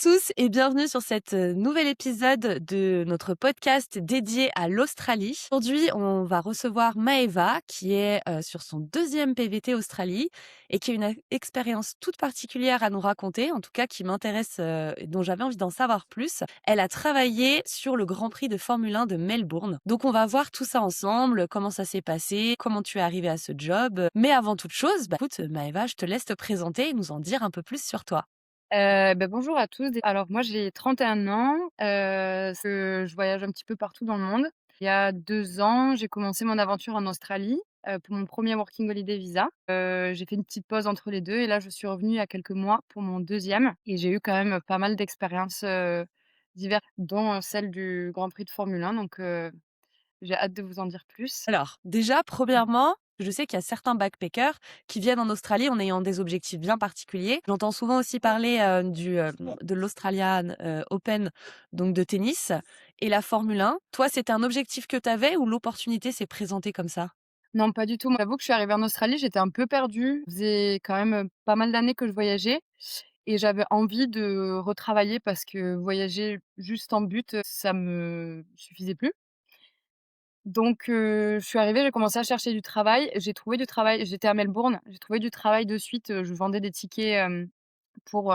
tous et bienvenue sur cet nouvel épisode de notre podcast dédié à l'Australie. Aujourd'hui, on va recevoir Maeva qui est sur son deuxième PVT Australie et qui a une expérience toute particulière à nous raconter, en tout cas qui m'intéresse et dont j'avais envie d'en savoir plus. Elle a travaillé sur le Grand Prix de Formule 1 de Melbourne. Donc on va voir tout ça ensemble, comment ça s'est passé, comment tu es arrivée à ce job. Mais avant toute chose, écoute Maeva, je te laisse te présenter et nous en dire un peu plus sur toi. Bonjour à tous. Alors moi j'ai 31 ans, je voyage un petit peu partout dans le monde. Il y a 2 ans, j'ai commencé mon aventure en Australie, pour mon premier Working Holiday Visa. J'ai fait une petite pause entre les 2 et là je suis revenue il y a quelques mois pour mon deuxième et j'ai eu quand même pas mal d'expériences, diverses dont, celle du Grand Prix de Formule 1 donc j'ai hâte de vous en dire plus. Alors, déjà, premièrement, je sais qu'il y a certains backpackers qui viennent en Australie en ayant des objectifs bien particuliers. J'entends souvent aussi parler de l'Australian Open, donc de tennis, et la Formule 1. Toi, c'était un objectif que tu avais ou l'opportunité s'est présentée comme ça? Non, pas du tout. Moi, j'avoue que je suis arrivée en Australie, j'étais un peu perdue. Ça faisait quand même, pas mal d'années que je voyageais et j'avais envie de retravailler parce que voyager juste en but, ça me suffisait plus. Donc je suis arrivée, j'ai commencé à chercher du travail. J'ai trouvé du travail, j'étais à Melbourne, j'ai trouvé du travail de suite, je vendais des tickets, pour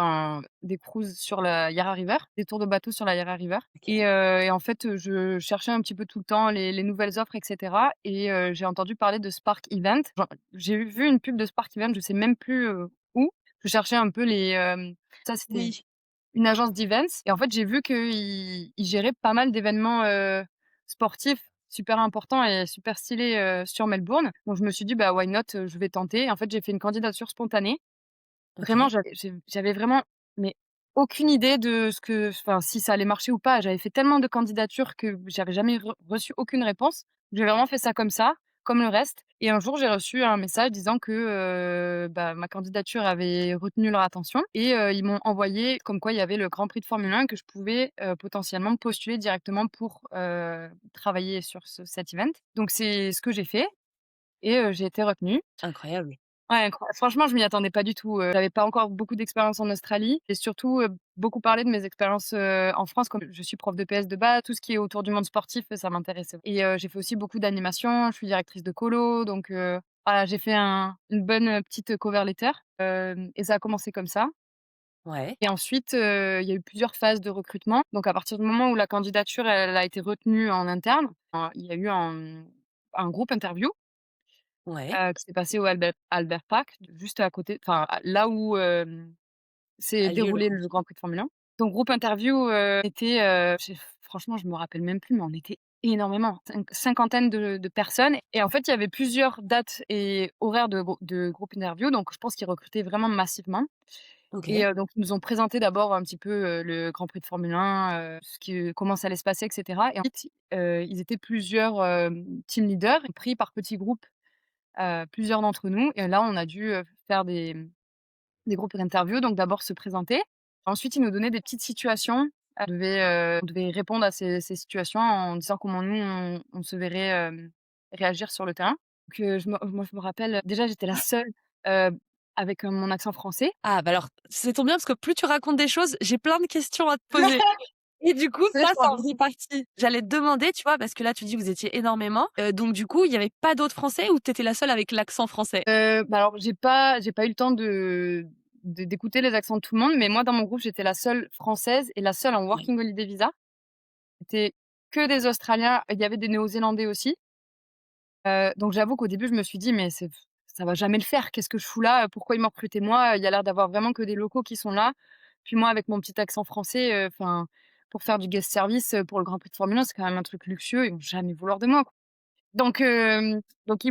des cruises sur la Yarra River, des tours de bateau sur la Yarra River Ok. et en fait, je cherchais un petit peu tout le temps les nouvelles offres et cetera et j'ai entendu parler de Spark Event. Genre, j'ai vu une pub de Spark Event, je sais même plus, où. Je cherchais un peu ça c'était Oui. une agence d'events et en fait, j'ai vu qu'ils géraient pas mal d'événements, sportifs super importants et super stylés, sur Melbourne. Donc je me suis dit: «Bah, why not?» Je vais tenter. En fait, j'ai fait une candidature spontanée. Vraiment, Ok. j'avais vraiment, mais aucune idée de ce que enfin, si ça allait marcher ou pas. J'avais fait tellement de candidatures que j'avais jamais reçu aucune réponse. J'ai vraiment fait ça comme ça, comme le reste et un jour, j'ai reçu un message disant que, bah, ma candidature avait retenu leur attention et ils m'ont envoyé comme quoi il y avait le Grand Prix de Formule 1 que je pouvais, potentiellement postuler directement pour, travailler sur cet event. Donc c'est ce que j'ai fait et j'ai été retenue. Incroyable. Ouais, franchement, je m'y attendais pas du tout, j'avais pas encore beaucoup d'expérience en Australie et surtout, beaucoup parlé de mes expériences, en France comme je suis prof de PS de base, tout ce qui est autour du monde sportif, ça m'intéressait et j'ai fait aussi beaucoup d'animation, je suis directrice de colo donc voilà, j'ai fait une bonne, petite cover letter, et ça a commencé comme ça Ouais. et ensuite, il y a eu plusieurs phases de recrutement donc à partir du moment où la candidature, elle a été retenue en interne, il y a eu un groupe interview Ouais. qui s'est passé au Albert Park, juste à côté, enfin, là où, s'est A lieu le déroulé Grand le Prix. Grand Prix de Formule 1. Donc groupe interview, était, franchement, je me rappelle même plus, mais on était énormément, cinquantaine de personnes et en fait, il y avait plusieurs dates et horaires de groupe interview, donc je pense qu'ils recrutaient vraiment massivement et Ok. donc ils nous ont présenté d'abord un petit peu, le Grand Prix de Formule 1, comment ça allait se passer et cetera et ensuite, ils étaient plusieurs, team leaders pris par petits groupes, plusieurs d'entre nous et là, on a dû, faire des groupes d'interview, donc d'abord se présenter. Ensuite, ils nous donnaient des petites situations. On devait répondre à ces situations en disant comment nous, on se verrait, réagir sur le terrain. Donc je me rappelle, déjà, j'étais la seule, heu, avec, mon accent français. Ah, bah alors, ça tombe bien parce que plus tu racontes des choses, j'ai plein de questions à te poser. Et du coup, Ouais, ça, je ça parle en faisait beaucoup. partie. J'allais te demander, tu vois, parce que là, tu dis que vous étiez énormément, donc du coup, il y avait pas d'autres Français ou tu étais la seule avec l'accent français? Bah, alors j'ai pas eu le temps d'écouter les accents de tout le monde, mais moi, dans mon groupe, j'étais la seule française et la seule en Ouais. working holiday visa. C'était que des Australiens, il y avait des Néo-Zélandais aussi. Donc j'avoue qu'au début, je me suis dit: «Mais ça va jamais le faire. Qu'est-ce que je fous là? Pourquoi ils m'ont recruté moi? Il y a l'air d'avoir vraiment que des locaux qui sont là». Puis moi, avec mon petit accent français, enfin, pour faire du guest service, pour le Grand Prix de Formule 1, c'est quand même un truc luxueux. Ils vont jamais vouloir de moi, quoi. Donc ils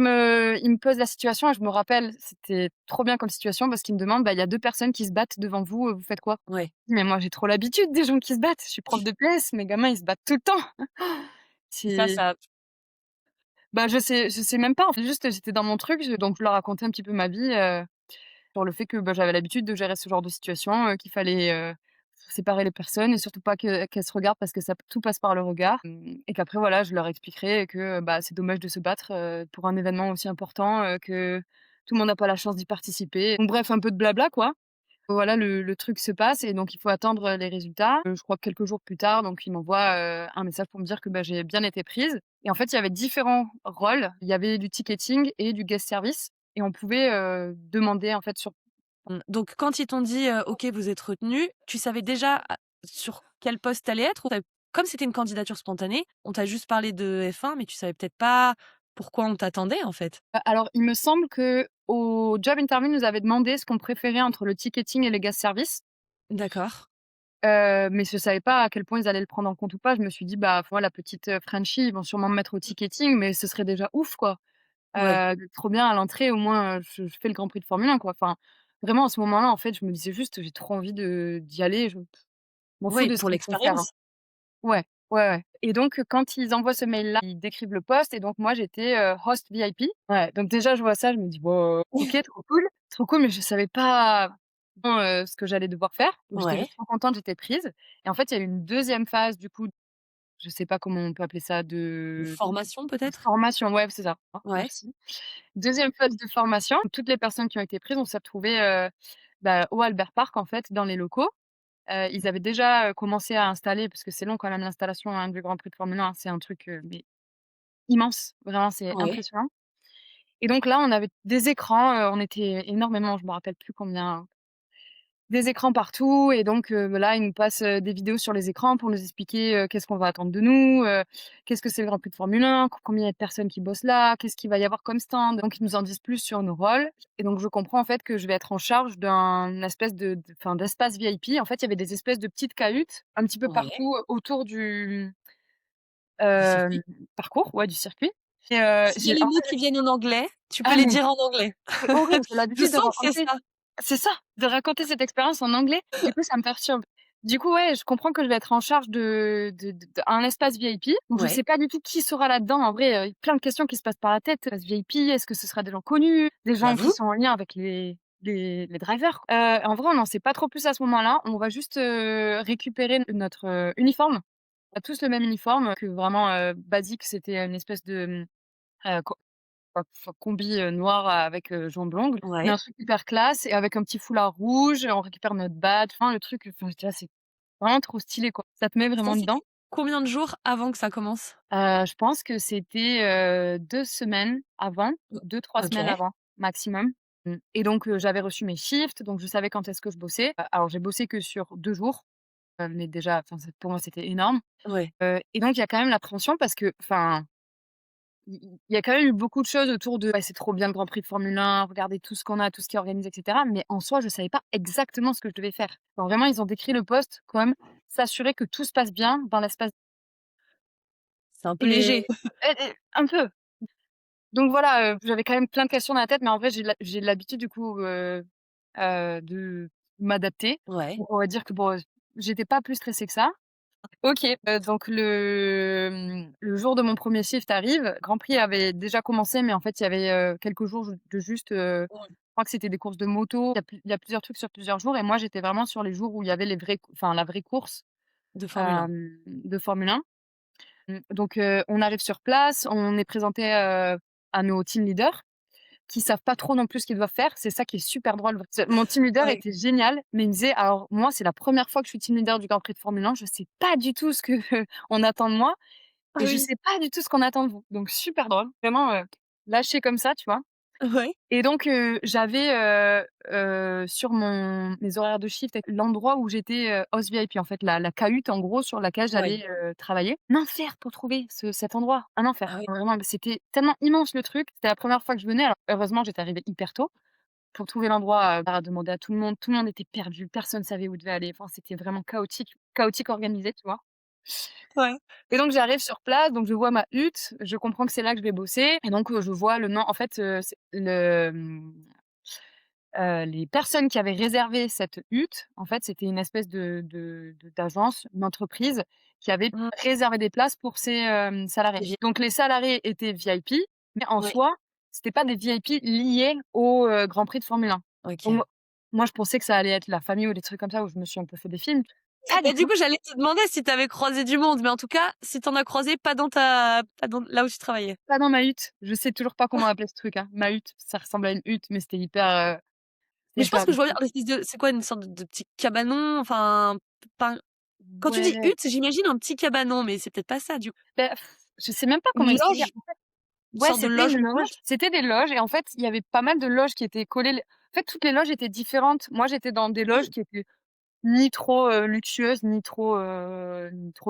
me posent la situation et je me rappelle, c'était trop bien comme situation parce qu'ils me demandent: «Bah, il y a 2 personnes qui se battent devant vous, vous faites quoi?» Ouais. Mais moi, j'ai trop l'habitude des gens qui se battent. Je suis prof de PS, mes gamins, ils se battent tout le temps. Et ça, C'est ça Bah, je sais même pas, en fait, juste, j'étais dans mon truc, donc je leur racontais un petit peu ma vie, sur le fait que, bah, j'avais l'habitude de gérer ce genre de situation, qu'il fallait, séparer les personnes et surtout pas qu'elles se regardent parce que ça tout passe par le regard, et qu'après voilà, je leur expliquerai que, bah, c'est dommage de se battre, pour un événement aussi important, que tout le monde n'a pas la chance d'y participer. Donc bref, un peu de blabla, quoi. Voilà, le truc se passe et donc il faut attendre, les résultats. Je crois que quelques jours plus tard, donc il m'envoie, un message pour me dire que, bah, j'ai bien été prise et en fait, il y avait différents rôles. Il y avait du ticketing et du guest service et on pouvait, demander en fait sur Donc quand ils t'ont dit, «OK, vous êtes retenus», tu savais déjà sur quel poste tu allais être ou comme c'était une candidature spontanée, on t'a juste parlé de F1 mais tu savais peut-être pas pourquoi on t'attendait, en fait? alors il me semble qu'au job interview, ils nous avait demandé ce qu'on préférait entre le ticketing et les guest service, D'accord. mais je savais pas à quel point ils allaient le prendre en compte ou pas. Je me suis dit: «Bah, voilà, petite, Frenchie, ils vont sûrement me mettre au ticketing, mais ce serait déjà ouf, quoi». Ouais. D'être trop bien à l'entrée, au moins, je fais le Grand Prix de Formule 1, quoi. Enfin, vraiment à ce moment-là, en fait, je me disais juste: «J'ai trop envie d'y aller, je m'en fous Ouais, de ce pour qu'ils me font faire, hein». l'expérience. Ouais, ouais, ouais et donc quand ils envoient ce mail-là, ils décrivent le poste et donc moi j'étais, host VIP. Ouais, donc déjà je vois ça, je me dis: «Bon, OK, trop cool», mais je savais pas bon, ce que j'allais devoir faire. Donc j'étais Ouais. juste trop contente, j'étais prise et en fait, il y a eu une deuxième phase du coup, je sais pas comment on peut appeler ça, Une formation de peut-être? formation, ouais, c'est ça. Ouais. Merci. Deuxième phase de formation, toutes les personnes qui ont été prises, on s'est retrouvées, bah, au Albert Park, en fait, dans les locaux. Ils avaient déjà, commencé à installer parce que c'est long quand même l'installation, hein, du Grand Prix de Formule 1, hein, c'est un truc, mais immense, vraiment, c'est Ouais. impressionnant et donc là, on avait des écrans, on était énormément, je me rappelle plus combien, des écrans partout et donc là, ils nous passent, des vidéos sur les écrans pour nous expliquer, qu'est-ce qu'on va attendre de nous, qu'est-ce que c'est le Grand Prix de Formule 1, combien il y a de personnes qui bossent là, qu'est-ce qu'il va y avoir comme stand. Donc ils nous en disent plus sur nos rôles et donc je comprends en fait que je vais être en charge d'un espèce enfin d'espace VIP. En fait, il y avait des espèces de petites cahutes un petit peu Ouais. partout autour du, Du hem, circuit. parcours, ouais, du circuit et S'il y a j'ai les en mots fait, qui viennent en anglais, tu peux ah les mais dire en anglais. c'est horrible, j'ai Je l'habitude de sens que c'est raconter. ça. C'est ça, de raconter cette expérience en anglais, du coup, ça me perturbe. Du coup, ouais, je comprends que je vais être en charge de un espace VIP, donc je sais Ouais. pas du tout qui sera là-dedans. En vrai, plein de questions qui se passent par la tête. Espace VIP, est-ce que ce sera des gens connus? Des gens qui J'avoue. sont en lien avec les drivers? En vrai, on n'en sait pas trop plus à ce moment-là. On va juste, récupérer notre, uniforme. On a tous le même uniforme, que vraiment, basique, c'était une espèce de, co combi, noir avec, jambes longues, mais un Ouais. truc hyper classe et avec un petit foulard rouge, on récupère notre badge, enfin le truc, enfin j'étais là: «C'est vraiment trop stylé, quoi». Ça te met Ça, vraiment dedans. c'était combien de jours avant que ça commence? Je pense que c'était, 2 semaines avant, O 2-3 semaines OK. avant maximum. Et donc j'avais reçu mes shifts, donc je savais quand est-ce que je bossais. Alors j'ai bossé que sur 2 jours, mais déjà, enfin c'est pour moi c'était énorme, Ouais. et donc il y a quand même l'appréhension parce que, enfin, il y a quand même eu beaucoup de choses autour de: «Ouais, c'est trop bien le Grand Prix de Formule 1, regardez tout ce qu'on a, tout ce qui est organisé» et cetera, mais en soi, je savais pas exactement ce que je devais faire. Genre vraiment, ils ont décrit le poste comme s'assurer que tout se passe bien dans l'espace C'est un peu et léger. un peu. Donc voilà, j'avais quand même plein de questions dans la tête, mais en vrai, j'ai l'habitude du coup, de m'adapter. Ouais. Donc on va dire que bon, j'étais pas plus stressée que ça. OK, donc le jour de mon premier shift arrive. Grand Prix avait déjà commencé, mais en fait, il y avait, quelques jours de juste, Ouais. je crois que c'était des courses de moto. Il y a plusieurs trucs sur plusieurs jours et moi, j'étais vraiment sur les jours où il y avait les vrais enfin, la vraie course, De Formule 1. de Formule 1. Donc on arrive sur place, on est présenté, à nos team leaders qui savent pas trop non plus ce qu'ils doivent faire. C'est ça qui est super drôle. Mon team leader Ouais. était génial, mais il me disait: «Alors moi, c'est la première fois que je suis team leader du Grand Prix de Formule 1, je sais pas du tout ce que on attend de moi Ah et je oui. sais pas du tout ce qu'on attend de vous». Donc super drôle, vraiment, lâché comme ça, tu vois? Ouais. Et donc j'avais, sur mes horaires de shift, l'endroit où j'étais, host VIP, en fait, la cahute, en gros, sur laquelle Ouais. j'allais, travailler. Un enfer pour trouver cet endroit, un Ah enfer. oui. Vraiment, c'était tellement immense le truc. C'était la première fois que je venais. Alors heureusement, j'étais arrivée hyper tôt pour trouver l'endroit, à demander à tout le monde. Tout le monde était perdu, personne savait où devait aller. Enfin, c'était vraiment chaotique organisé, tu vois? Ouais. Et donc j'arrive sur place, donc je vois ma hutte, je comprends que c'est là que je vais bosser et donc je vois le nom en fait, c'est les personnes qui avaient réservé cette hutte, en fait, c'était une espèce d'agence, une entreprise qui avait Mmh. réservé des places pour ses, salariés. C'est vie Donc les salariés étaient VIP, mais en ouais. soi, c'était pas des VIP liés au, Grand Prix de Formule 1. Donc OK. moi je pensais que ça allait être la famille ou des trucs comme ça où je me suis un peu fait des films. Pas du Et du tout. coup, j'allais te demander si tu avais croisé du monde, mais en tout cas, si tu en as croisé, pas dans là où tu travaillais. Pas dans ma hutte. Je sais toujours pas comment appeler ce truc, hein. Ma hutte, ça ressemble à une hutte, mais c'était hyper, Mais je pense Super que je bien vois bien fait. l'espèce de c'est quoi une sorte de petit cabanon, enfin, pas quand tu dis Ouais, hutte, j'imagine un petit cabanon, mais c'est peut-être pas ça du coup. bah, je sais même pas Une comment expliquer. loge? Une Ouais, sorte de c'était une loge, loge? c'était des loges et en fait, il y avait pas mal de loges qui étaient collées en fait, toutes les loges étaient différentes. Moi, j'étais dans des loges Mmh. qui étaient ni trop, luxueuses, ni trop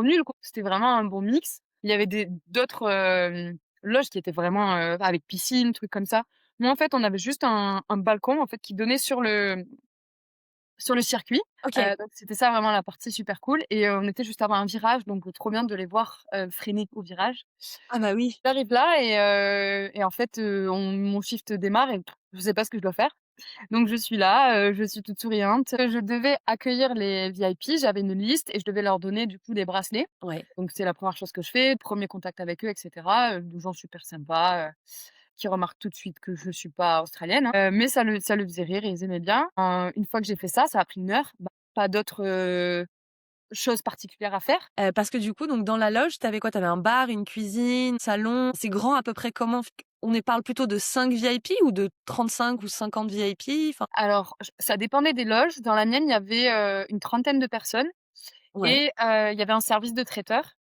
nulles, quoi. C'était vraiment un bon mix. Il y avait d'autres, loges qui étaient vraiment, avec piscine, trucs comme ça. Nous, en fait, on avait juste un balcon, en fait, qui donnait sur le circuit, OK. donc c'était ça vraiment la partie super cool et on était juste avant un virage, donc trop bien de les voir, freiner au virage. Ah bah oui. J'arrive là et en fait, mon shift démarre et je sais pas ce que je dois faire. Donc je suis là, je suis toute souriante. Je devais accueillir les VIP, j'avais une liste et je devais leur donner du coup des bracelets. Ouais. Donc c'est la première chose que je fais, premier contact avec eux et cetera, des gens super sympas, qui remarquent tout de suite que je suis pas australienne, hein, mais ça le faisait rire et ils aimaient bien. Une fois que j'ai fait ça, ça a pris 1 heure, bah, pas d'autres, choses particulières à faire. Parce que du coup, donc dans la loge, tu avais quoi? Tu avais un bar, une cuisine, salon? C'est grand à peu près comment? F On est parle plutôt de 5 VIP ou de 35 ou 50 VIP? Enfin Alors j ça dépendait des loges. Dans la mienne, il y avait, une trentaine de personnes ouais, et il y avait un service de traiteur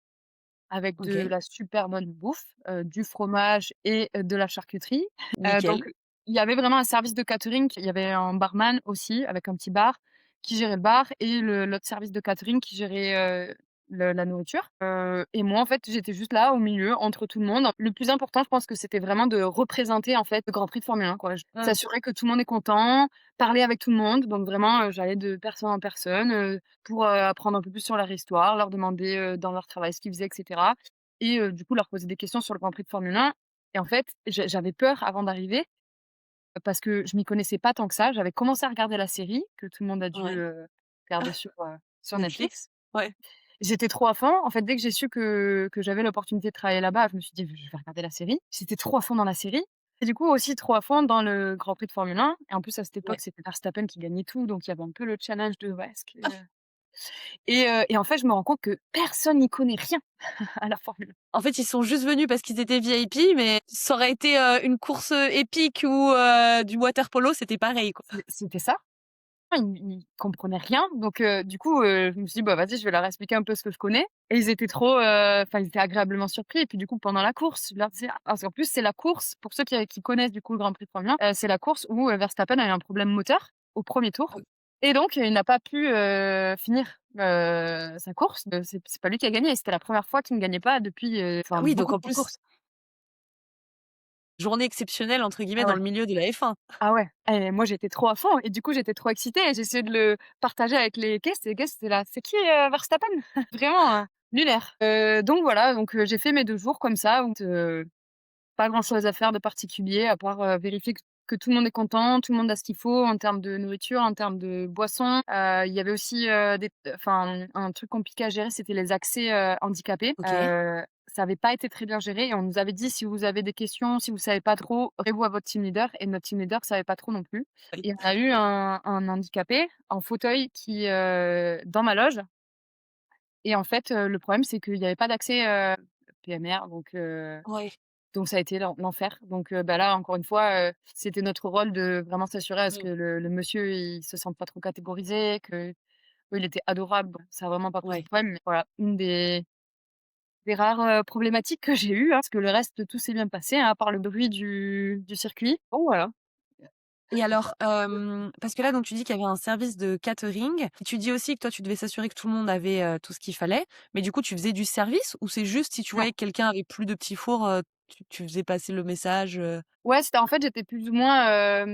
avec de OK, la super bonne bouffe, du fromage et de la charcuterie. nickel. Donc il y avait vraiment un service de catering. Il y avait un barman aussi avec un petit bar qui gérait le bar et l'autre service de catering qui gérait, le la nourriture. Et moi, en fait, j'étais juste là au milieu entre tout le monde. Le plus important, je pense que c'était vraiment de représenter, en fait, le Grand Prix de Formule 1, quoi. Mmh. S'assurer que tout le monde est content, parler avec tout le monde. Donc vraiment, j'allais de personne en personne, pour, apprendre un peu plus sur leur histoire, leur demander, dans leur travail ce qu'ils faisaient et cetera et du coup leur poser des questions sur le Grand Prix de Formule 1 et en fait, j'avais peur avant d'arriver, parce que je m'y connaissais pas tant que ça. J'avais commencé à regarder la série que tout le monde a dû, Ouais. regarder sur Netflix? Netflix. Ouais. J'étais trop à fond. En fait, dès que j'ai su que j'avais l'opportunité de travailler là-bas, je me suis dit: «Je vais regarder la série». J'étais trop à fond dans la série et du coup aussi trop à fond dans le Grand Prix de Formule 1 et en plus à cette Ouais. époque, c'était Verstappen qui gagnait tout, donc il y avait un peu le challenge de: «Ouais, est-ce que» et en fait, je me rends compte que personne n'y connaît rien à la Formule 1. En fait, ils sont juste venus parce qu'ils étaient VIP, mais ça aurait été, une course, épique ou, du water polo, c'était pareil, quoi. C'était ça. Ils comprenaient rien donc du coup, je me suis dit: «Bah, vas-y, je vais leur expliquer un peu ce que je connais» et ils étaient trop, enfin, ils étaient agréablement surpris et puis du coup, pendant la course, je leur disais parce qu'en plus, c'est la course, pour ceux qui connaissent du coup le Grand Prix de Formule 1, c'est la course où, Verstappen a eu un problème moteur au 1er tour et donc il n'a pas pu, finir, sa course. C'est pas lui qui a gagné et c'était la première fois qu'il ne gagnait pas depuis, Ah enfin oui, donc beaucoup en de plus, courses. journée exceptionnelle entre guillemets Ah dans ouais. le milieu de la F1. Ah ouais et moi j'étais trop à fond et du coup j'étais trop excitée et j'essayais de le partager avec les guests et les guests étaient là: «C'est qui, Verstappen?» Vraiment, lunaire. Donc voilà, donc j'ai fait mes 2 jours comme ça où pas grand chose à faire de particulier à part, vérifier que tout le monde est content, tout le monde a ce qu'il faut en termes de nourriture, en termes de boissons. Il y avait aussi, enfin, un truc compliqué à gérer, c'était les accès, handicapés. OK. Ça avait pas été très bien géré et on nous avait dit: «Si vous avez des questions, si vous savez pas trop, référez-vous à votre team leader» et notre team leader savait pas trop non plus Oui. et on a eu un handicapé en fauteuil qui, dans ma loge et en fait, le problème c'est qu'il y avait pas d'accès, PMR Ouais. donc ça a été l'enfer. Donc bah, là, encore une fois, c'était notre rôle de vraiment s'assurer à ce que Mmh. le monsieur, il se sente pas trop catégorisé, que oui, il était adorable, donc ça a vraiment pas posé de Ouais. problème. Mais voilà, une des rares, problématiques que j'ai eues, hein, parce que le reste, tout s'est bien passé, hein, à part le bruit du circuit. Bon voilà. Et alors, parce que là, donc tu dis qu'il y avait un service de catering. Tu dis aussi que toi, tu devais s'assurer que tout le monde avait, tout ce qu'il fallait. Mais du coup, tu faisais du service ou c'est juste si tu Non. voyais que quelqu'un avait plus de petits fours, tu faisais passer le message, Ouais, c'était en fait, j'étais plus ou moins,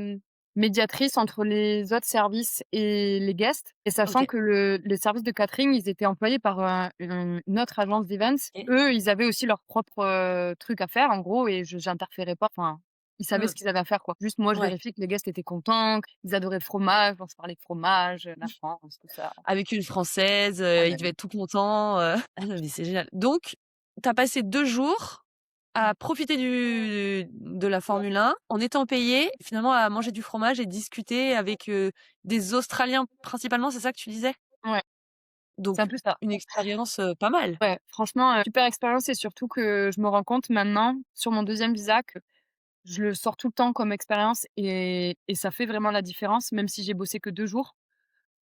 médiatrice entre les autres services et les guests et sachant OK. que le service de catering, ils étaient employés par, une autre agence d'events. OK. Eux, ils avaient aussi leur propre, truc à faire en gros et j'interférais pas, enfin, ils savaient Mmh. ce qu'ils avaient à faire, quoi. Juste moi, je Ouais. vérifiais que les guests étaient contents, qu'ils adoraient le fromage, on se parlait de fromage, la France, tout ça. Avec une Française, Ah il bah devait oui. être tout content, ah non, mais c'est génial. Donc tu as passé 2 jours à profiter de la Formule 1 en étant payé, finalement à manger du fromage et discuter avec, des Australiens principalement, c'est ça que tu disais? Ouais, c'est un Donc peu ça. une expérience, pas mal. Ouais, franchement, super expérience et surtout que je me rends compte maintenant, sur mon deuxième visa je le sors tout le temps comme expérience et ça fait vraiment la différence, même si j'ai bossé que 2 jours.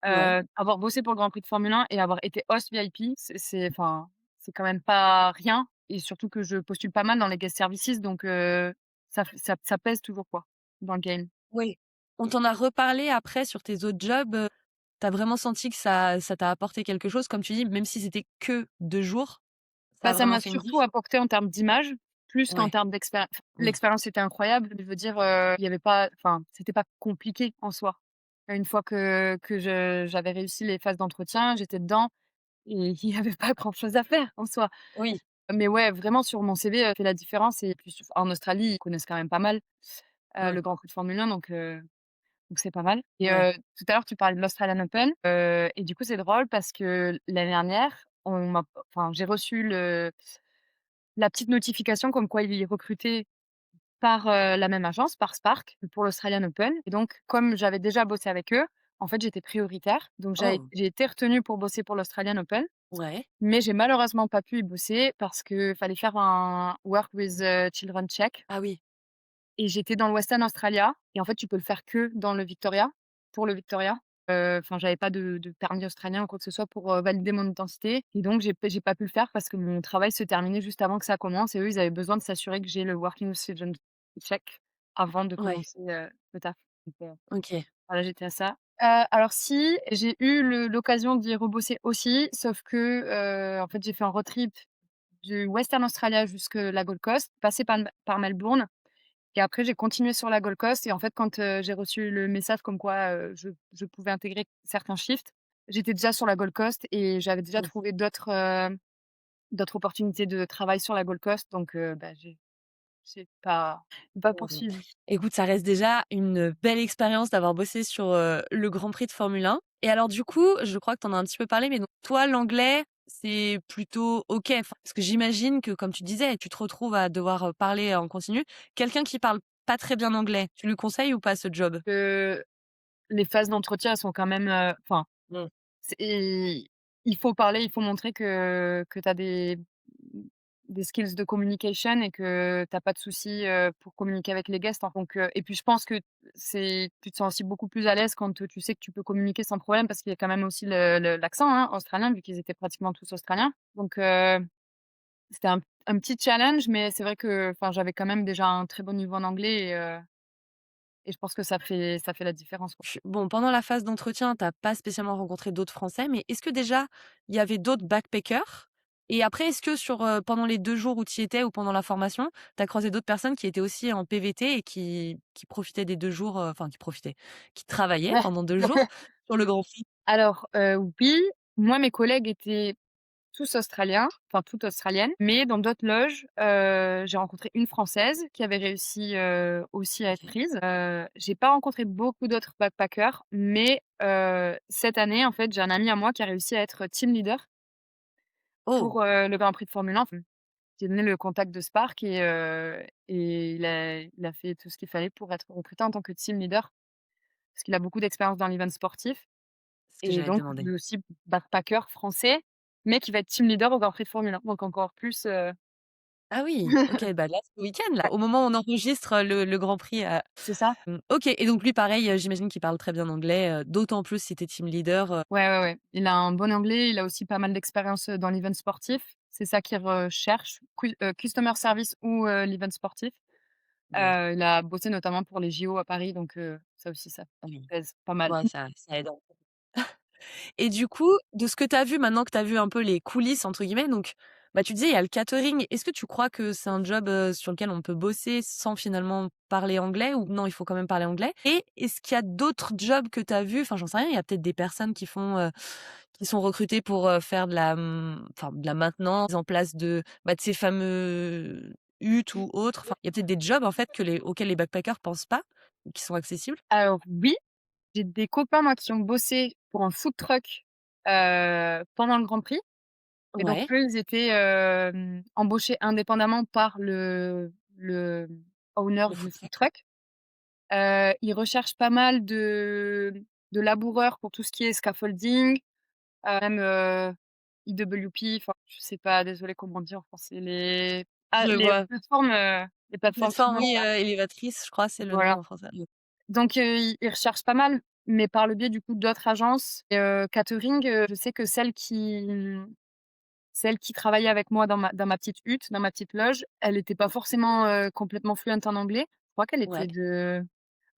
Ouais. Avoir bossé pour le Grand Prix de Formule 1 et avoir été host VIP, c'est enfin, c'est quand même pas rien et surtout que je postule pas mal dans les guest services donc ça pèse toujours, quoi, dans le game. Oui. On t'en a reparlé après sur tes autres jobs, tu vraiment senti que ça t'a apporté quelque chose? Comme tu dis, même si c'était que 2 jours, ça Bah, a ça vraiment m'a fait une surtout diff? apporté en termes d'image, plus qu'en Ouais. termes Mmh. l'expérience était incroyable, je veux dire, il y avait pas enfin, c'était pas compliqué en soi. Une fois que j'avais réussi les phases d'entretien, j'étais dedans et il y avait pas grand chose à faire en soi. Oui. Mais ouais, vraiment sur mon CV, fait la différence et puis en Australie, ils connaissent quand même pas mal, Mmh. le Grand Prix de Formule 1 donc c'est pas mal et Ouais. tout à l'heure tu parlais de l'Australian Open, et du coup c'est drôle parce que l'année dernière, on m'a enfin j'ai reçu la petite notification comme quoi ils recrutaient par, la même agence, par Spark, pour l'Australian Open et donc comme j'avais déjà bossé avec eux, en fait j'étais prioritaire donc Oh! j'ai été retenue pour bosser pour l'Australian Open. Ouais. Mais j'ai malheureusement pas pu y bosser parce qu'il fallait faire un Work with, Children check Ah oui. et j'étais dans le Western Australia et en fait, tu peux le faire que dans le Victoria, pour le Victoria. Enfin, j'avais pas de permis australien ou quoi que ce soit pour, valider mon identité et donc j'ai pas pu le faire parce que mon travail se terminait juste avant que ça commence et eux, ils avaient besoin de s'assurer que j'ai le Working with Children check avant de Ouais. commencer, le taf. Donc OK. voilà, j'étais à ça. Alors si, j'ai eu l'occasion d'y rebosser aussi, sauf que, en fait, j'ai fait un road trip du Western Australia jusque la Gold Coast, passé par Melbourne et après j'ai continué sur la Gold Coast et en fait, quand, j'ai reçu le message comme quoi, je pouvais intégrer certains shifts, j'étais déjà sur la Gold Coast et j'avais déjà Mmh. trouvé d'autres opportunités de travail sur la Gold Coast donc bah, j'ai pas Mmh. poursuivi. Écoute, ça reste déjà une belle expérience d'avoir bossé sur, le Grand Prix de Formule 1 et alors du coup, je crois que tu en as un petit peu parlé, mais donc toi, l'anglais, c'est plutôt OK? Enfin, parce que j'imagine que comme tu disais, tu te retrouves à devoir, parler en continu. Quelqu'un qui parle pas très bien anglais, tu lui conseilles ou pas ce job? Les phases d'entretien, elles sont quand même, enfin Mmh. c'est il faut parler, il faut montrer que tu as des skills de communication et que tu as pas de soucis, pour communiquer avec les guests, hein. Donc et puis je pense que tu te sens aussi beaucoup plus à l'aise quand, tu sais que tu peux communiquer sans problème parce qu'il y a quand même aussi l'accent, hein, australien vu qu'ils étaient pratiquement tous australiens. Donc c'était un petit challenge, mais c'est vrai que, enfin, j'avais quand même déjà un très bon niveau en anglais et je pense que ça fait la différence, quoi. Bon, pendant la phase d'entretien, tu as pas spécialement rencontré d'autres Français, mais est-ce que déjà, il y avait d'autres backpackers? Et après, est-ce que sur, pendant les 2 jours où tu y étais ou pendant la formation, tu as croisé d'autres personnes qui étaient aussi en PVT et qui profitaient des 2 jours, enfin qui profitaient, qui travaillaient Ouais. pendant 2 jours sur le Grand Prix? Alors, oui, moi mes collègues étaient tous australiens, enfin toutes australiennes, mais dans d'autres loges, j'ai rencontré une Française qui avait réussi, aussi à être OK. prise. J'ai pas rencontré beaucoup d'autres backpackers, mais cette année, en fait, j'ai un ami à moi qui a réussi à être team leader Oh! pour, le Grand Prix de Formule 1. Enfin, j'ai donné le contact de Spark et il a fait tout ce qu'il fallait pour être recruté en tant que team leader, parce qu'il a beaucoup d'expérience dans l'event sportif. C'est ce que Et j'allais te donc demander. lui aussi backpacker français, mais qui va être team leader au Grand Prix de Formule 1, donc encore plus, Ah oui, OK, bah là, ce week-end là, ouais, au moment où on enregistre, le Grand Prix, c'est ça. OK et donc lui pareil, j'imagine qu'il parle très bien anglais, d'autant plus si tu es team leader, Ouais, ouais, ouais. Il a un bon anglais, il a aussi pas mal d'expérience, dans l'event sportif. C'est ça qu'il recherche, customer service ou, l'event sportif. ouais, Il a bossé notamment pour les JO à Paris, donc ça aussi, ça oui, pèse pas mal. ouais, ça aide. Et du coup, de ce que tu as vu, maintenant que tu as vu un peu les «coulisses» entre guillemets, donc, bah, tu disais, il y a le catering. Est-ce que tu crois que c'est un job, sur lequel on peut bosser sans finalement parler anglais ou non, il faut quand même parler anglais? Et est-ce qu'il y a d'autres jobs que tu as vus? Enfin, j'en sais rien, il y a peut-être des personnes qui sont recrutées pour, faire de la, enfin, de la maintenance, en place de, bah, de ces fameux huttes ou autres. Enfin, il y a peut-être des jobs, en fait, auxquels les backpackers pensent pas ou qui sont accessibles? Alors oui, j'ai des copains, moi, qui ont bossé pour un food truck, pendant le Grand Prix. Et donc Ouais, eux, ils étaient, embauchés indépendamment par le owner le du food food truck. truck. Ils recherchent pas mal de laboureurs pour tout ce qui est scaffolding, même, EWP, enfin, je sais pas, désolée comment dire en français, les Ah, Je vois. les plateformes Plateforme, finance, oui, élévatrice, je crois, c'est le nom voilà. en français. Donc ils recherchent pas mal, mais par le biais du coup d'autres agences et catering, je sais que celle qui travaillait avec moi dans ma petite hutte, dans ma petite loge, elle était pas forcément, complètement fluente en anglais. Je crois qu'elle Ouais, était de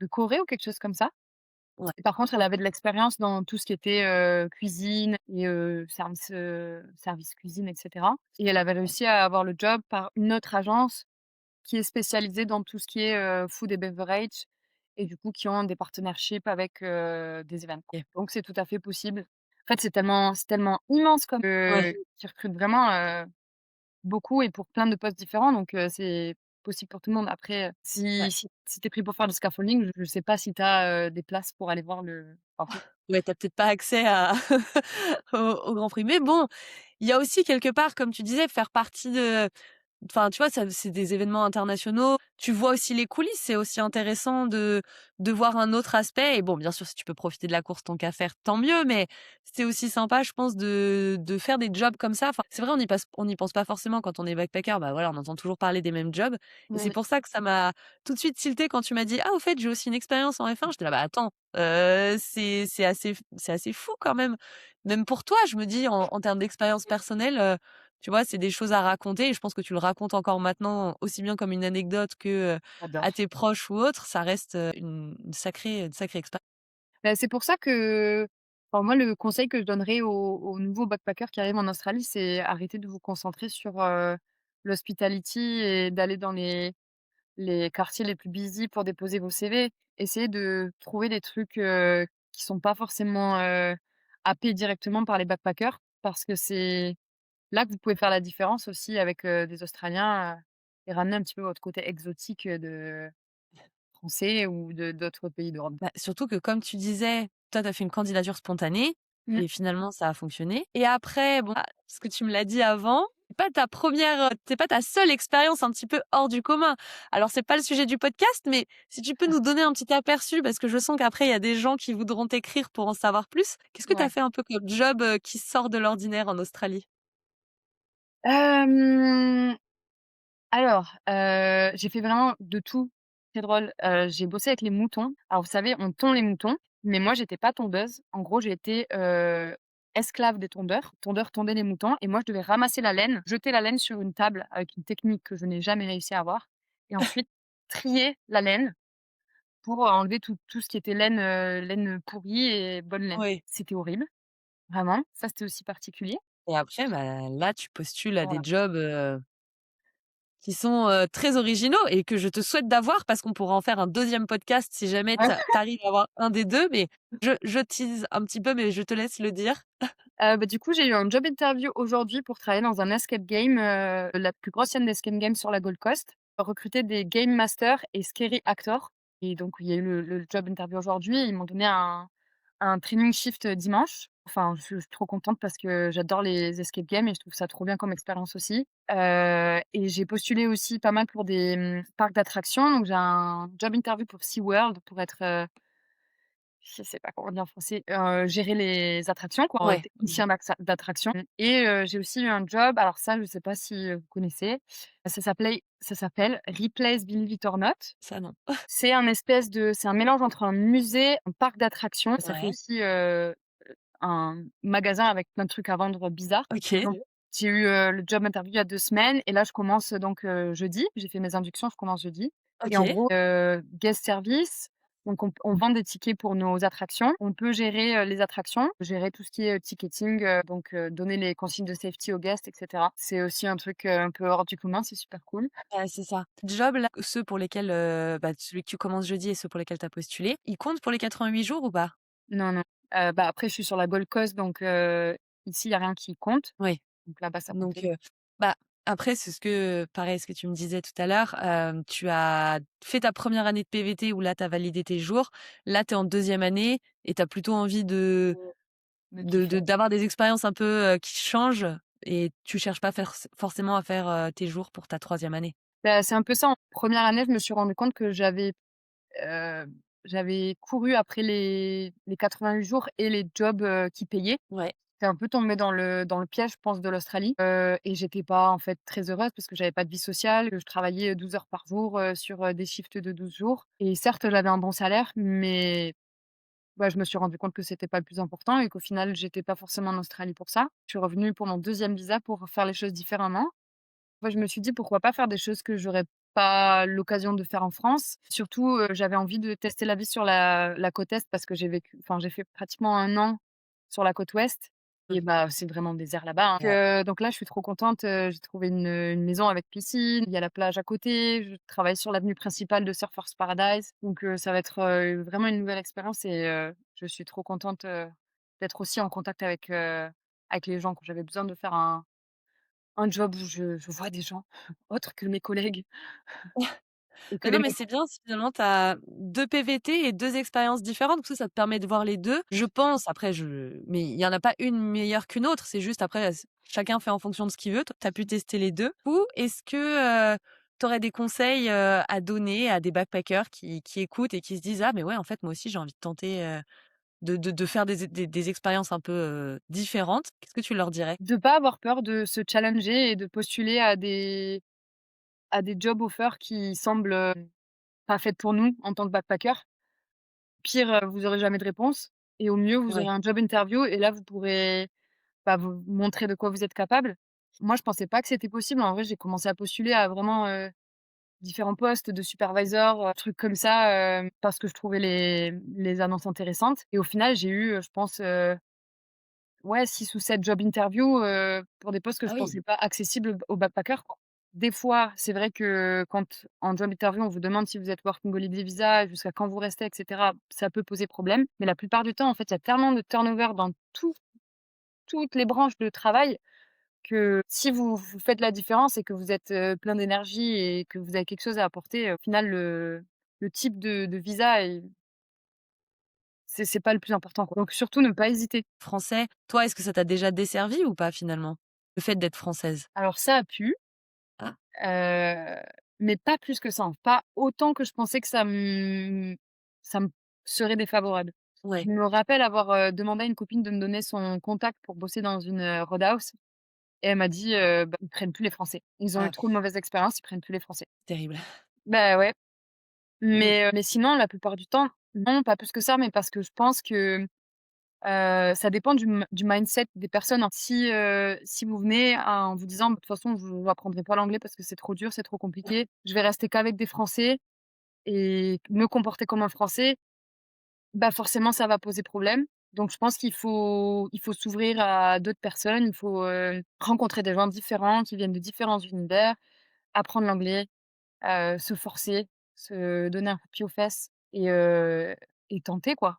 Corée ou quelque chose comme ça. ouais. Et par contre, elle avait de l'expérience dans tout ce qui était, cuisine et service cuisine et cetera, et elle avait réussi à avoir le job par une autre agence qui est spécialisée dans tout ce qui est, food et beverage, et du coup qui ont des partnerships avec, des événements. OK. Donc c'est tout à fait possible. En fait, c'est tellement immense comme, Ouais, qu'ils recrutent vraiment, beaucoup et pour plein de postes différents, donc c'est possible pour tout le monde. Après, ouais. si tu es pris pour faire du scaffolding, je sais pas si tu as, des places pour aller voir le enfin, Ouais, tu peut-être pas accès à au Grand Prix. Mais bon, il y a aussi quelque part, comme tu disais, faire partie de enfin, tu vois, ça c'est des événements internationaux. Tu vois aussi les coulisses, c'est aussi intéressant de voir un autre aspect et bon, bien sûr, si tu peux profiter de la course tant qu'à faire, tant mieux, mais c'est aussi sympa, je pense, de faire des jobs comme ça. Enfin, c'est vrai, on y pense pas forcément quand on est backpacker, bah, voilà, on entend toujours parler des mêmes jobs et c'est oui. pour ça que ça m'a tout de suite tilté quand tu m'as dit: «Ah, au fait, j'ai aussi une expérience en F1». J'étais là: «Bah, attends, c'est assez fou quand même». Même pour toi, je me dis en termes d'expérience personnelle, tu vois, c'est des choses à raconter et je pense que tu le racontes encore maintenant aussi bien comme une anecdote que, à J'adore. tes proches ou autres. Ça reste, une sacrée expérience. Bah, c'est pour ça que enfin moi, le conseil que je donnerais aux nouveaux backpackers qui arrivent en Australie, c'est arrêtez de vous concentrer sur, l'hospitality et d'aller dans les quartiers les plus busy pour déposer vos CV. Essayez de trouver des trucs, qui sont pas forcément, happés directement par les backpackers, parce que c'est là que vous pouvez faire la différence aussi avec, des Australiens, et ramener un petit peu votre côté exotique, de français ou de d'autres pays d'Europe. Bah, surtout que comme tu disais, toi, tu as fait une candidature spontanée Mmh, et finalement ça a fonctionné et après, bon, ce que tu me l'as dit avant, c'est pas ta seule expérience un petit peu hors du commun. Alors c'est pas le sujet du podcast, mais si tu peux nous donner un petit aperçu parce que je sens qu'après il y a des gens qui voudront t'écrire pour en savoir plus. Qu'est-ce que tu as ouais. fait un peu comme job, qui sort de l'ordinaire en Australie? Hem Alors, j'ai fait vraiment de tout. C'est drôle, j'ai bossé avec les moutons. Alors vous savez, on tond les moutons, mais moi j'étais pas tondeuse. En gros, j'ai été, esclave des tondeurs. Tondeurs tondaient les moutons et moi je devais ramasser la laine, jeter la laine sur une table avec une technique que je n'ai jamais réussi à avoir, et ensuite trier la laine pour enlever tout ce qui était laine pourrie et bonne laine. Oui. C'était horrible, vraiment. Ça, c'était aussi particulier. Et après, bah, là, tu postules à des Voilà. jobs, qui sont, très originaux et que je te souhaite d'avoir parce qu'on pourra en faire un deuxième podcast si jamais tu arrives à avoir un des 2. Mais je tease un petit peu, mais je te laisse le dire. Bah, du coup, j'ai eu un job interview aujourd'hui pour travailler dans un escape game, la plus grosse chaîne d'escape game sur la Gold Coast. Recruter des game masters et scary actors, et donc il y a eu le job interview aujourd'hui. Ils m'ont donné un training shift, dimanche. Enfin, je suis trop contente parce que j'adore les escape games et je trouve ça trop bien comme expérience aussi. Et j'ai postulé aussi pas mal pour des, parcs d'attractions. Donc j'ai un job interview pour SeaWorld pour être, je sais pas comment dire en français, gérer les attractions quoi, Ouais. technicien d'attraction, et j'ai aussi eu un job, alors ça, je sais pas si, vous connaissez, ça s'appelle Replace Believe It or Not. Ça non. C'est un mélange entre un musée, un parc d'attractions. Ça fait Ouais. aussi, un magasin avec plein de trucs à vendre bizarres. OK. Donc j'ai eu, le job interview il y a 2 semaines et là je commence donc, jeudi. J'ai fait mes inductions, je commence jeudi, et en OK. gros, guest service, donc on vend des tickets pour nos attractions. On peut gérer, les attractions, gérer tout ce qui est, ticketing, donc donner les consignes de safety aux guests et cetera. C'est aussi un truc, un peu hors du commun, c'est super cool. C'est ça. Job là, ceux pour lesquels, bah, celui que tu commences jeudi et ceux pour lesquels tu as postulé, ils comptent pour les 88 jours ou pas? Non, non, bah, après je suis sur la Gold Coast, donc ici il y a rien qui compte, Oui. donc là-bas ça Donc, comptait. bah, après c'est pareil, ce que tu me disais tout à l'heure, tu as fait ta première année de PVT où là tu as validé tes jours. Là, tu es en deuxième année et tu as plutôt envie De kiffer. d'avoir des expériences un peu, qui changent et tu cherches pas forcément à faire, tes jours pour ta troisième année? Bah, c'est un peu ça. En première année, je me suis rendu compte que heu, j'avais couru après les 88 jours et les jobs, qui payaient. Ouais. C'est un peu tombée dans le piège, je pense, de l'Australie, et j'étais pas, en fait, très heureuse parce que j'avais pas de vie sociale, que je travaillais 12 heures par jour, sur, des shifts de 12 jours et certes, j'avais un bon salaire, mais bah, je me suis rendu compte que c'était pas le plus important et qu'au final, j'étais pas forcément en Australie pour ça. Je suis revenue pour mon deuxième visa pour faire les choses différemment. Moi, je me suis dit: «Pourquoi pas faire des choses que j'aurais pas l'occasion de faire en France?» Surtout, j'avais envie de tester la vie sur la côte est parce que j'ai fait pratiquement 1 an sur la côte ouest Mmh. et bah, c'est vraiment désert là-bas, hein. Ouais. Donc là, je suis trop contente, j'ai trouvé une maison avec piscine, il y a la plage à côté, je travaille sur l'avenue principale de Surfers Paradise, donc ça va être, vraiment une nouvelle expérience et je suis trop contente, d'être aussi en contact avec les gens, quand j'avais besoin de faire un job où je vois des gens autres que mes collègues et que Mais non, les mais c'est bien si finalement tu as 2 PVT et 2 expériences différentes, comme ça te permet de voir les 2. Je pense, après mais il y en a pas une meilleure qu'une autre, c'est juste après chacun fait en fonction de ce qu'il veut. Toi, tu as pu tester les 2. Ou est-ce que, tu aurais des conseils, à donner à des backpackers qui écoutent et qui se disent: «Ah mais ouais, en fait, moi aussi j'ai envie de tenter, de faire des expériences un peu, différentes». Qu'est-ce que tu leur dirais? de pas avoir peur de se challenger et de postuler à des job offers qui semblent, pas faites pour nous en tant que backpacker. Pire, vous aurez jamais de réponse et au mieux, vous aurez Ouais. un job interview et là, vous pourrez, bah, vous montrer de quoi vous êtes capable. Moi, je pensais pas que c'était possible. En vrai, j'ai commencé à postuler à vraiment, différents postes de supervisor, trucs comme ça, parce que je trouvais les annonces intéressantes et au final, j'ai eu, je pense, ouais, 6 ou 7 job interviews, pour des postes que Ah je oui. pensais pas accessibles aux backpackers, quoi. Des fois, c'est vrai que quand en job interview, on vous demande si vous êtes working holiday visa, jusqu'à quand vous restez et cetera, ça peut poser problème. Mais la plupart du temps, en fait, il y a tellement de turnover dans toutes les branches de travail que si vous faites la différence et que vous êtes, plein d'énergie et que vous avez quelque chose à apporter, au final, le type de visa c'est pas le plus important, quoi. Donc surtout ne pas hésiter. Français, toi, est-ce que ça t'a déjà desservi ou pas finalement? Le fait d'être française? Alors ça a pu. Ah, Heu, mais pas plus que ça, hein. Pas autant que je pensais que ça me serait défavorable. Je ouais. me rappelle avoir, demandé à une copine de me donner son contact pour bosser dans une, roadhouse et elle m'a dit, «Bah, ils prennent plus les Français. Ils ont eu Ah, trop de mauvaises expériences, ils prennent plus les Français». terrible. Bah, ouais, Mmh. mais sinon la plupart du temps, non, pas plus que ça, mais parce que je pense que ça dépend du mindset des personnes, hein. Si vous venez en vous disant: «De toute façon, je n'apprendrai pas l'anglais parce que c'est trop dur, c'est trop compliqué. Je vais rester qu'avec des Français et me comporter comme un Français», bah, forcément, ça va poser problème. Donc je pense qu'il faut s'ouvrir à d'autres personnes, il faut, rencontrer des gens différents qui viennent de différents univers, apprendre l'anglais, se forcer, se donner un coup de pied aux fesses et tenter, quoi.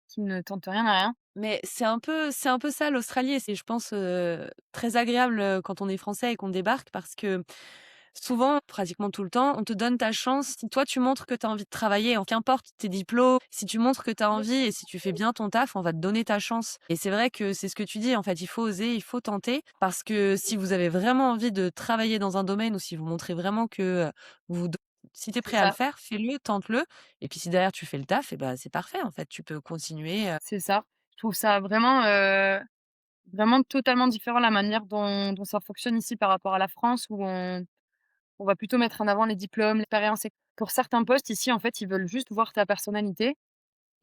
Qui ne tente rien n'a rien. Mais c'est un peu ça l'Australie et c'est je pense, très agréable, quand on est français et qu'on débarque parce que souvent, pratiquement tout le temps, on te donne ta chance. Si toi tu montres que tu as envie de travailler, qu'importe tes diplômes, si tu montres que tu as envie et si tu fais bien ton taf, on va te donner ta chance. Et c'est vrai que c'est ce que tu dis, en fait, il faut oser, il faut tenter parce que si vous avez vraiment envie de travailler dans un domaine ou si vous montrez vraiment que, vous si tu es C'est prêt à le ça. faire, fais-le, tente-le et puis si derrière tu fais le taf et ben c'est parfait en fait, tu peux continuer, C'est ça. Je trouve ça vraiment, vraiment totalement différent la manière dont ça fonctionne ici par rapport à la France où on va plutôt mettre en avant les diplômes, l'expérience et pour certains postes ici, en fait, ils veulent juste voir ta personnalité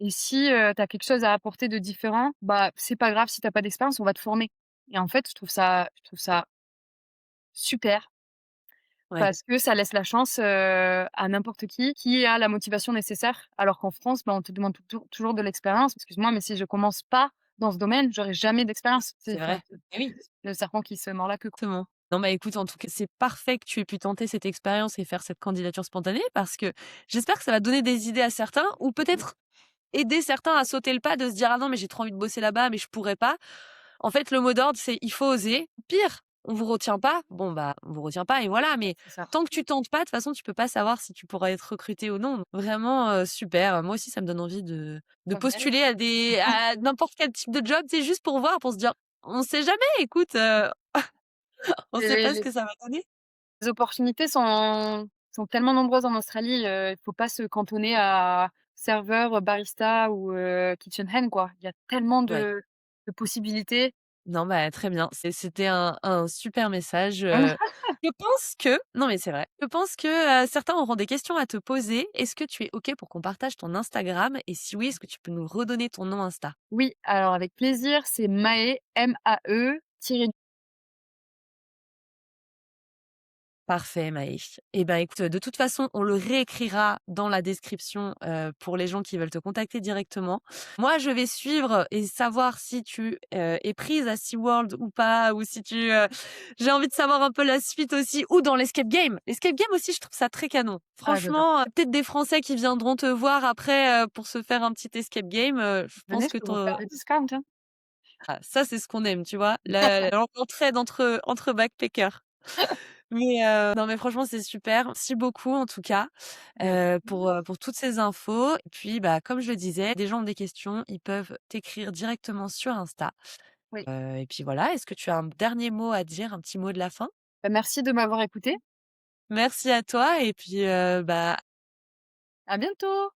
et si, tu as quelque chose à apporter de différent, bah, c'est pas grave si tu as pas d'expérience, on va te former et en fait, je trouve ça super ouais. parce que ça laisse la chance, à n'importe qui a la motivation nécessaire. Alors qu'en France, bah, on te demande toujours de l'expérience. Excuse-moi, mais si je commence pas dans ce domaine, j'aurai jamais d'expérience. C'est vrai. C'est Eh oui, le serpent qui se mord la queue, quoi. exactement. Non, bah, écoute, en tout cas, c'est parfait que tu aies pu tenter cette expérience et faire cette candidature spontanée parce que j'espère que ça va donner des idées à certains ou peut-être aider certains à sauter le pas de se dire: «Ah non, mais j'ai trop envie de bosser là-bas, mais je pourrais pas». En fait, le mot d'ordre, c'est: il faut oser. Pire, on vous retient pas, bon, bah, on vous retient pas et voilà, mais C'est ça. tant que tu tentes pas, de toute façon, tu peux pas savoir si tu pourras être recruté ou non. Donc vraiment, super. Moi aussi, ça me donne envie de Pas vrai? postuler à n'importe quel type de job, c'est juste pour voir, pour se dire: «On sait jamais, écoute, on sait Les pas ce les que ça va donner». les opportunités sont tellement nombreuses en Australie, il faut pas se cantonner à serveur, barista ou kitchen hand, quoi. Il y a tellement Ouais. de possibilités. Non, bah, très bien. C'était un super message, je pense que non, mais c'est vrai. Je pense que, certains auront des questions à te poser. Est-ce que tu es OK pour qu'on partage ton Instagram? Et si oui, est-ce que tu peux nous redonner ton nom Insta? Oui, alors avec plaisir, c'est Mahé, M-A-E tiré Parfait, Maïf. Eh ben, écoute, de toute façon, on le réécrira dans la description, pour les gens qui veulent te contacter directement. Moi, je vais suivre et savoir si tu, es prise à SeaWorld ou pas, ou si tu, j'ai envie de savoir un peu la suite aussi, ou dans l'escape game. L'escape game aussi, je trouve ça très canon. ah j'adore. Franchement, peut-être des Français qui viendront te voir après, pour se faire un petit escape game, je pense Venez, que je peux vous faire des discounts, hein. ça, c'est ce qu'on aime, tu vois? La l'entraide entre backpackers. Mais non, mais franchement, c'est super. Merci beaucoup en tout cas, Merci. pour toutes ces infos et puis, bah, comme je le disais, des gens ont des questions, ils peuvent t'écrire directement sur Insta, Oui. et puis voilà. Est-ce que tu as un dernier mot à dire, un petit mot de la fin? Bah, merci de m'avoir écoutée. Merci à toi et puis, bah À bientôt.